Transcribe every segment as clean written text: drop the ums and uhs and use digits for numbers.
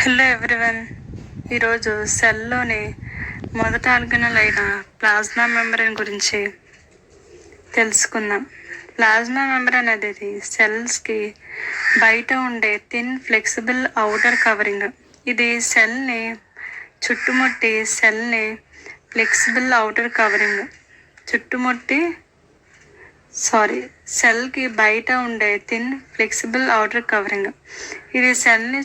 Hello everyone. ఈరోజు సెల్లోని మొదటి organelle అయిన ప్లాస్మా మెంబ్రేన్ గురించి తెలుసుకుందాం. ప్లాస్మా మెంబ్రేన్ అనేది సెల్స్కి బయట ఉండే థిన్ ఫ్లెక్సిబుల్ ఔటర్ కవరింగ్. ఇది సెల్ని ఫ్లెక్సిబుల్ ఔటర్ కవరింగ్ సెల్కి బయట ఉండే థిన్ ఫ్లెక్సిబుల్ ఔటర్ కవరింగ్. ఇది సెల్ని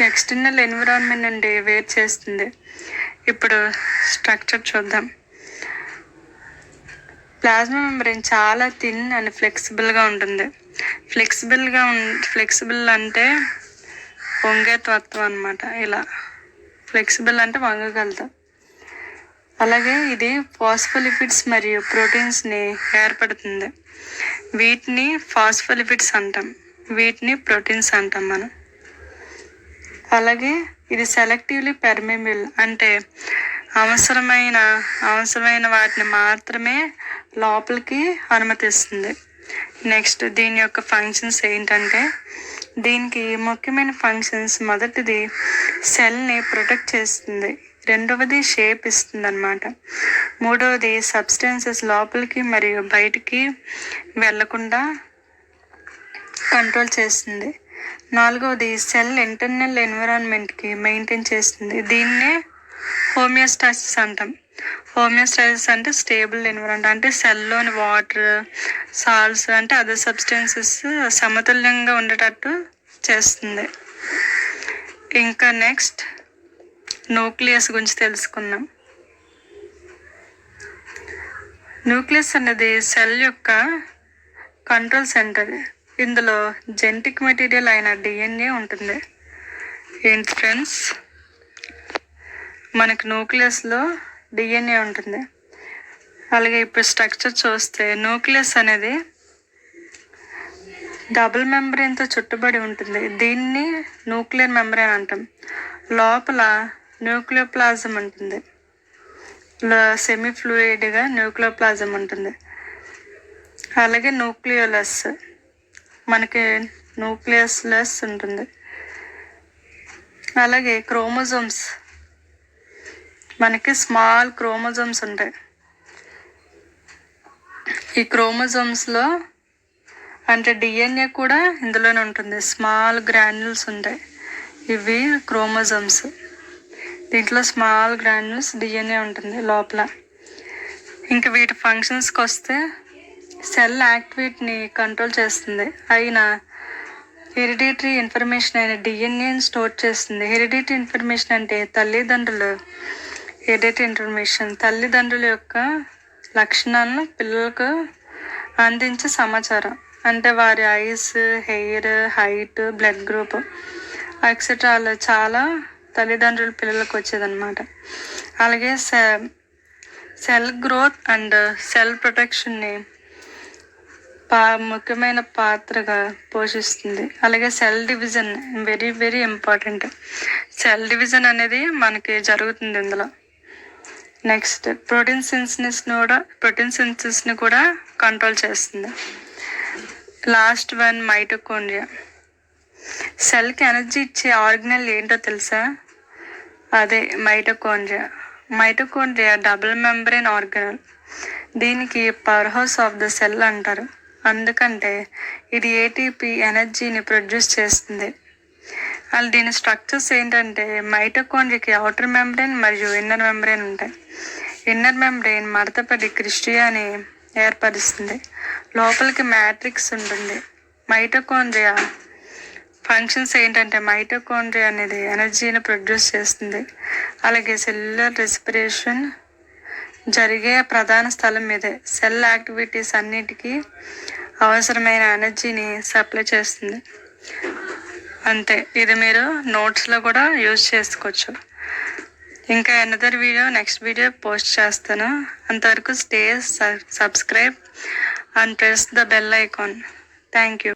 ఎక్స్టర్నల్ ఎన్విరాన్మెంట్ నుండి వేరు చేస్తుంది. ఇప్పుడు స్ట్రక్చర్ చూద్దాం. ప్లాస్మా మెంబ్రేన్ చాలా థిన్ అండ్ ఫ్లెక్సిబుల్గా ఉంటుంది. ఫ్లెక్సిబుల్ అంటే వంగే తత్వం అన్నమాట. ఇలా ఫ్లెక్సిబుల్ అంటే వంగగలుగుతాం. అలాగే ఇది ఫాస్ఫోలిపిడ్స్ మరియు ప్రోటీన్స్ని ఏర్పడుతుంది. వీటిని ఫాస్ఫోలిపిడ్స్ అంటాం, వీటిని ప్రోటీన్స్ అంటాం మనం. అలాగే ఇది సెలెక్టివ్లీ పెర్మిబుల్ అంటే అవసరమైన వాటిని మాత్రమే లోపలికి అనుమతిస్తుంది. నెక్స్ట్ దీని యొక్క ఫంక్షన్స్ ఏంటంటే, దీనికి ముఖ్యమైన ఫంక్షన్స్: మొదటిది సెల్ని ప్రొటెక్ట్ చేస్తుంది, రెండవది షేప్ ఇస్తుంది అన్నమాట, మూడవది సబ్స్టెన్సెస్ లోపలికి మరియు బయటికి వెళ్లకుండా కంట్రోల్ చేస్తుంది, నాలుగవది సెల్ ఇంటర్నల్ ఎన్విరాన్మెంట్కి మెయింటైన్ చేస్తుంది. దీన్నే హోమియోస్టాసిస్ అంటాం. హోమియోస్టాసిస్ అంటే స్టేబుల్ ఎన్విరాన్మెంట్, అంటే సెల్లోని వాటర్, సాల్ట్స్ అంటే అదర్ సబ్స్టెన్సెస్ సమతుల్యంగా ఉండేటట్టు చేస్తుంది. ఇంకా నెక్స్ట్ న్యూక్లియస్ గురించి తెలుసుకుందాం. న్యూక్లియస్ అనేది సెల్ యొక్క కంట్రోల్ సెంటర్. ఇందులో జెనెటిక్ మెటీరియల్ అయిన DNA ఉంటుంది. ఏంటి ఫ్రెండ్స్, మనకు న్యూక్లియస్లో DNA ఉంటుంది. అలాగే ఇప్పుడు స్ట్రక్చర్ చూస్తే, న్యూక్లియస్ అనేది డబుల్ మెంబ్రేన్తో చుట్టబడి ఉంటుంది. దీన్ని న్యూక్లియర్ మెంబ్రేన్ అంటాం. లోపల న్యూక్లియోప్లాజం ఉంటుంది, సెమీ ఫ్లూయిడ్గా న్యూక్లియోప్లాజం ఉంటుంది. అలాగే న్యూక్లియోలస్, మనకి న్యూక్లియస్ ఉంటుంది. అలాగే క్రోమోజోమ్స్, మనకి స్మాల్ క్రోమోజోమ్స్ ఉంటాయి. ఈ క్రోమోజోమ్స్లో అంటే DNA కూడా ఇందులోనే ఉంటుంది. స్మాల్ గ్రాన్యూల్స్ ఉంటాయి, ఇవి క్రోమోజోమ్స్. దీంట్లో స్మాల్ గ్రాన్యూల్స్ DNA ఉంటుంది లోపల. ఇంకా వీటి ఫంక్షన్స్కి వస్తే, సెల్ యాక్టివిటీని కంట్రోల్ చేస్తుంది, అయినా హెరిడిటరీ ఇన్ఫర్మేషన్ అయిన DNAని స్టోర్ చేస్తుంది. హెరిడిటరీ ఇన్ఫర్మేషన్ అంటే తల్లిదండ్రుల యొక్క లక్షణాలను పిల్లలకు అందించే సమాచారం. అంటే వారి ice, hair, height, blood group etcetera చాలా తల్లిదండ్రుల పిల్లలకు వచ్చేదన్నమాట. అలాగే సెల్ గ్రోత్ అండ్ సెల్ ప్రొటెక్షన్ని ముఖ్యమైన పాత్రగా పోషిస్తుంది. అలాగే cell division very very important. Cell division అనేది మనకి జరుగుతుంది ఇందులో. నెక్స్ట్ ప్రోటీన్ సింథసిస్ని కూడా కంట్రోల్ చేస్తుంది. Last one mitochondria. సెల్కి ఎనర్జీ ఇచ్చే ఆర్గనల్ ఏంటో తెలుసా? అదే మైటోకాండ్రియా డబుల్ మెంబ్రేన్ ఆర్గనల్. దీనికి power house of the cell అంటారు. అందుకంటే ఇది ATP ఎనర్జీని ప్రొడ్యూస్ చేస్తుంది. అలా దీని స్ట్రక్చర్స్ ఏంటంటే, మైటోకాండ్రియాకి ఔటర్ మెంబ్రేన్ మరియు ఇన్నర్ మెంబ్రేన్ ఉంటాయి. ఇన్నర్ మెంబ్రేన్ మడతపడి క్రిస్టియాని ఏర్పరుస్తుంది. లోపలికి మ్యాట్రిక్స్ ఉంటుంది. మైటోకాండ్రియా ఫంక్షన్స్ ఏంటంటే, మైటోకాండ్రియా అనేది ఎనర్జీని ప్రొడ్యూస్ చేస్తుంది. అలాగే సెల్యులర్ రెస్పిరేషన్ జరిగే ప్రధాన స్థలం ఇదే. సెల్ యాక్టివిటీస్ అన్నిటికీ అవసరమైన ఎనర్జీని సప్లై చేస్తుంది. అంతే, ఇది మీరు నోట్స్లో కూడా యూజ్ చేసుకోవచ్చు. ఇంకా another video, next video post చేస్తాను. అంతవరకు stay subscribe and press the bell icon. Thank you.